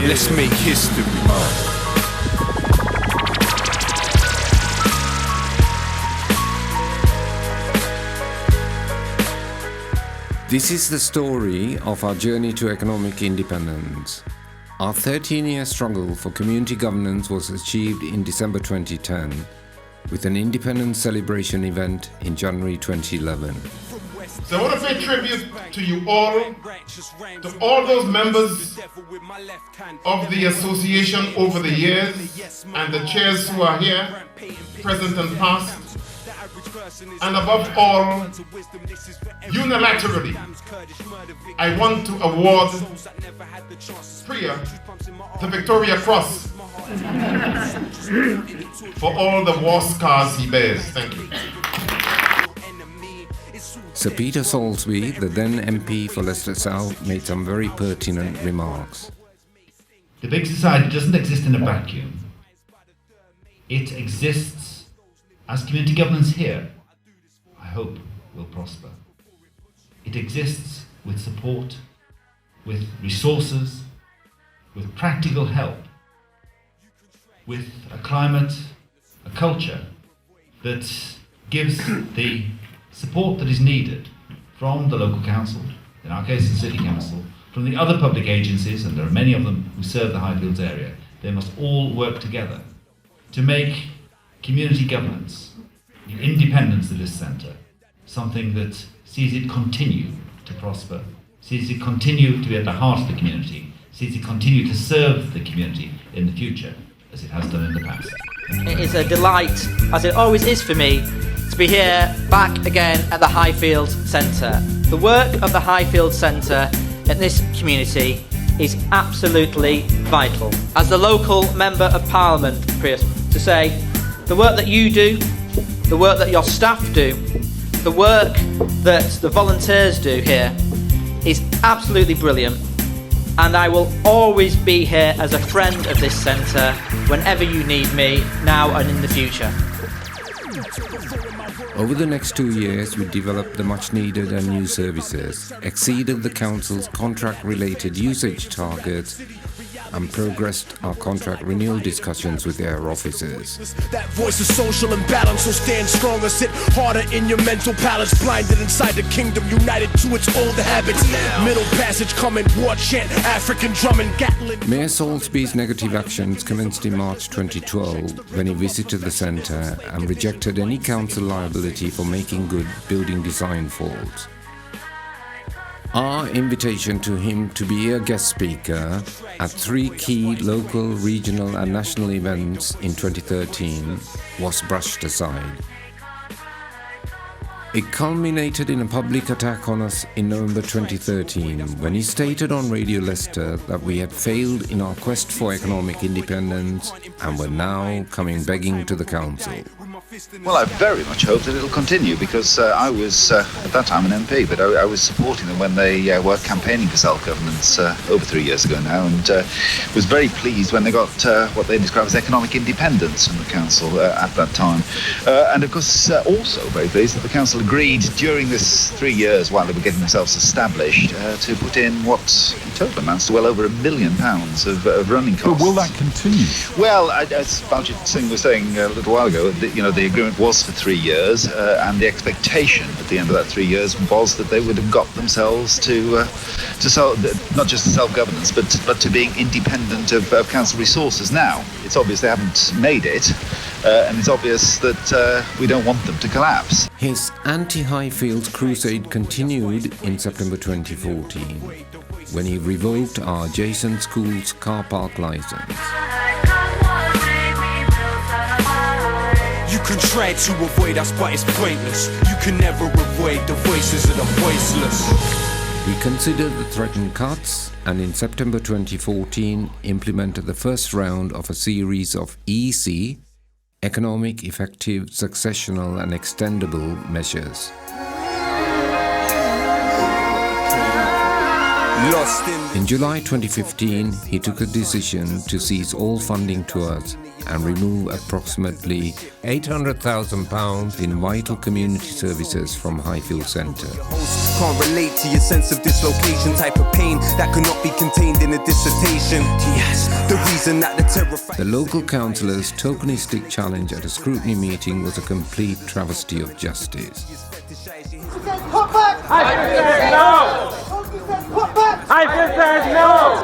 Let's make history. This is the story of our journey to economic independence. Our 13-year struggle for community governance was achieved in December 2010 with an independence celebration event in January 2011. So I want to pay tribute to you all, to all those members of the association over the years, and the chairs who are here, present and past, and above all, unilaterally, I want to award Priya the Victoria Cross for all the war scars he bears. Thank you. Sir Peter Salisbury, the then MP for Leicester South, made some very pertinent remarks. The big society doesn't exist in a vacuum. It exists as community governance here, I hope, will prosper. It exists with support, with resources, with practical help, with a climate, a culture that gives the support that is needed from the local council, in our case the city council, from the other public agencies, and there are many of them who serve the Highfields area. They must all work together to make community governance, the independence of this centre, something that sees it continue to prosper, sees it continue to be at the heart of the community, sees it continue to serve the community in the future, as it has done in the past. It is a delight, as it always is for me, to be here back again at the Highfields Centre. The work of the Highfields Centre in this community is absolutely vital. As the local Member of Parliament, Priya, to say, the work that you do, the work that your staff do, the work that the volunteers do here is absolutely brilliant, and I will always be here as a friend of this centre whenever you need me, now and in the future. Over the next 2 years, we developed the much-needed and new services, exceeded the Council's contract-related usage targets, and progressed our contract renewal discussions with their officers. That voice is social imbalance, so stand stronger, sit harder in your mental palace, blinded inside the kingdom, united to its old habits. Middle passage coming, war chant, African drumming, Gatlin. Mayor Salisbury's negative actions commenced in March 2012 when he visited the centre and rejected any council liability for making good building design faults. Our invitation to him to be a guest speaker at 3 key local, regional and national events in 2013 was brushed aside. It culminated in a public attack on us in November 2013 when he stated on Radio Leicester that we had failed in our quest for economic independence and were now coming begging to the council. Well, I very much hope that it'll continue because I was, at that time, an MP, but I was supporting them when they were campaigning for self-governance over 3 years ago now, and was very pleased when they got what they described as economic independence from the council at that time. And of course, also very pleased that the council agreed during this 3 years while they were getting themselves established to put in what in total amounts to well over £1 million of running costs. But will that continue? Well, as Baljit Singh was saying a little while ago, the agreement was for 3 years, and the expectation at the end of that 3 years was that they would have got themselves to not just to self-governance, but to being independent of council resources. Now, it's obvious they haven't made it, and it's obvious that we don't want them to collapse. His anti-Highfields crusade continued in September 2014 when he revoked our adjacent school's car park license. You can try to avoid us, but it's pointless. You can never avoid the voices of the voiceless. We considered the threatened cuts and in September 2014 implemented the first round of a series of EC, Economic, Effective, Successional and Extendable measures. In July 2015, he took a decision to cease all funding to us and remove approximately £800,000 in vital community services from Highfields Centre. Can't relate to your sense of dislocation, type of pain that cannot be contained in a dissertation. Yes, the reason that the terrified. The local councillor's tokenistic challenge at a scrutiny meeting was a complete travesty of justice.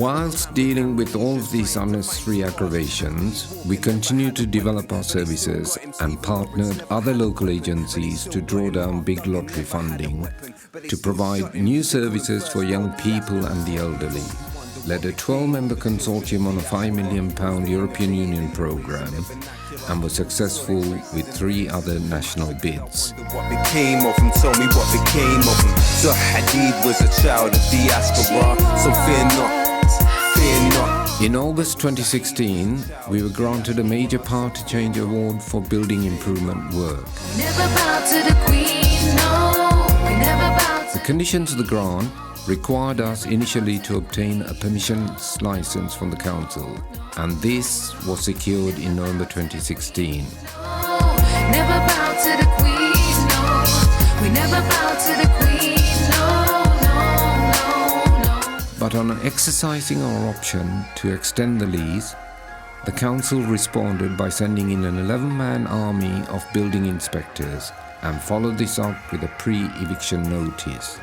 Whilst dealing with all of these unnecessary aggravations, we continued to develop our services and partnered other local agencies to draw down big lottery funding to provide new services for young people and the elderly, led a 12-member consortium on a £5 million European Union programme, and was successful with 3 other national bids. What became of him? Tell me what became of him. The Hadid was a child of diaspora, so fear not, fear not. In August 2016, we were granted a major Party Change Award for building improvement work. The conditions of the grant required us initially to obtain a permissions license from the council, and this was secured in November 2016. But on exercising our option to extend the lease, the council responded by sending in an 11-man army of building inspectors and followed this up with a pre-eviction notice.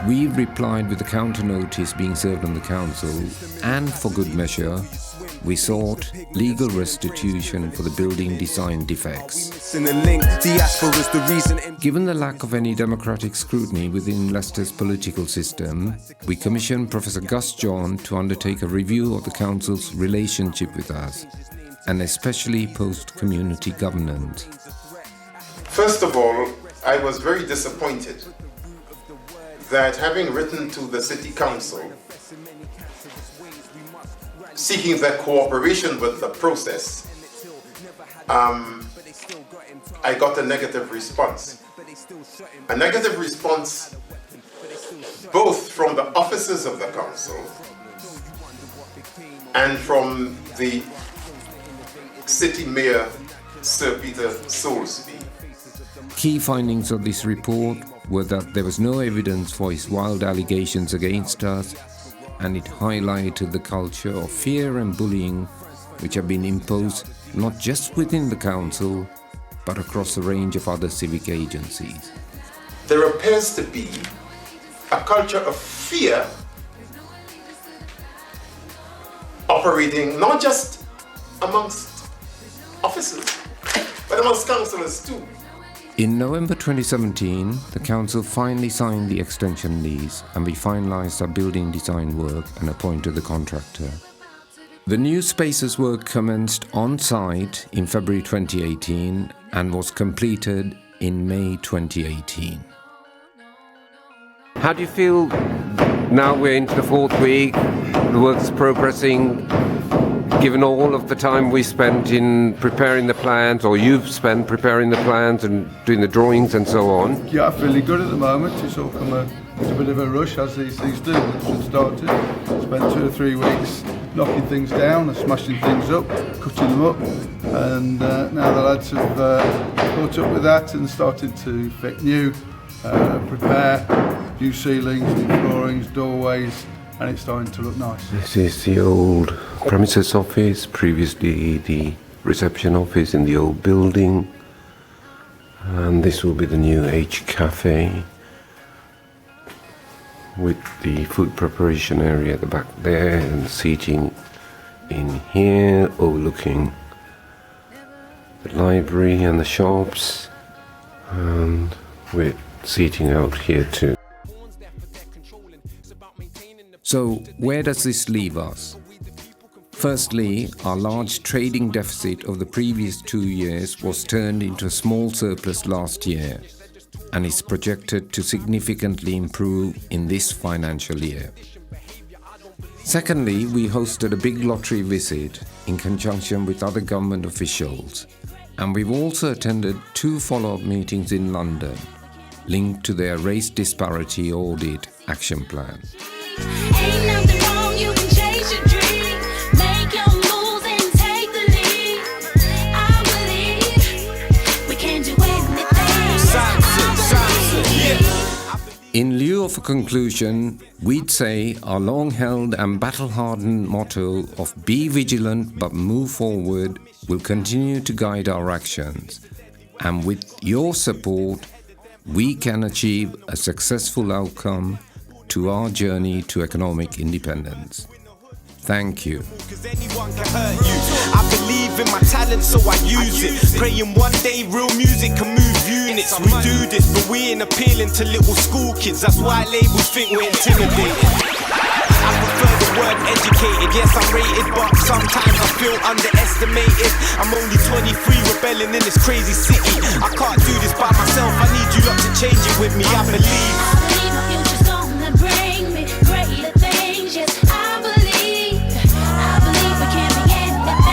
We replied with a counter notice being served on the council, and for good measure, we sought legal restitution for the building design defects. Given the lack of any democratic scrutiny within Leicester's political system, we commissioned Professor Gus John to undertake a review of the council's relationship with us, and especially post-community governance. First of all, I was very disappointed that having written to the City Council seeking their cooperation with the process, I got a negative response. A negative response both from the officers of the council and from the City Mayor, Sir Peter Soulsby. Key findings of this report were that there was no evidence for his wild allegations against us, and it highlighted the culture of fear and bullying which have been imposed not just within the council, but across a range of other civic agencies. There appears to be a culture of fear operating not just amongst officers, but amongst councillors too. In November 2017, the council finally signed the extension lease, and we finalised our building design work and appointed the contractor. The new spaces work commenced on site in February 2018 and was completed in May 2018. How do you feel now we're into the 4th week, the work's progressing, given all of the time we spent in preparing the plans, or you've spent preparing the plans and doing the drawings and so on? Yeah, I feel really good at the moment. It's all come it's a bit of a rush, as these things do. It's started. Spent 2 or 3 weeks knocking things down and smashing things up, cutting them up, and now the lads have caught up with that and started to fit new, prepare new ceilings, new floorings, doorways, and it's starting to look nice. This is the old premises office, previously the reception office in the old building, and this will be the new H Cafe with the food preparation area at the back there and seating in here overlooking the library and the shops, and with seating out here too. So, where does this leave us? Firstly, our large trading deficit of the previous 2 years was turned into a small surplus last year, and is projected to significantly improve in this financial year. Secondly, we hosted a big lottery visit in conjunction with other government officials, and we've also attended 2 follow-up meetings in London. linked to their race disparity audit action plan. Ain't nothing wrong, you can chase your dream. Make your moves and take the lead. I believe we can do anything. Samson, yeah. In lieu of a conclusion, we'd say our long-held and battle-hardened motto of be vigilant but move forward will continue to guide our actions. And with your support, we can achieve a successful outcome to our journey to economic independence. Thank you. Cause anyone can hurt you. I believe in my talent, so I use it. Praying one day real music can move units. We do this, but we ain't appealing to little school kids. That's why labels think we're intimidated. I prefer the word educated. Yes, I'm rated, but sometimes I feel underestimated. I'm only 23, rebelling in this crazy city. I can't do this by myself. I need you lot to change it with me. I believe my future's gonna bring me greater things. Yes, I believe we can be anything.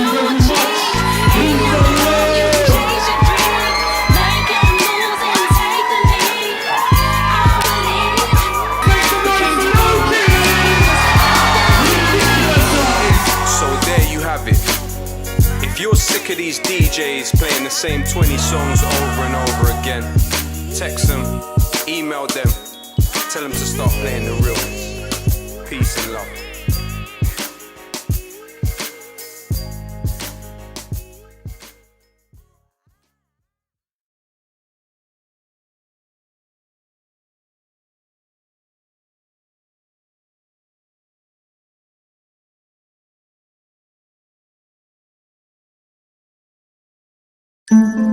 Ain't no wrong, you can chase your dream. Make your moves and take the lead. I believe we can do anything. So there you have it. If you're sick of these DJs playing the same 20 songs over and over again, text them, email them, tell them to start playing the real ones. Peace and love. Thank you.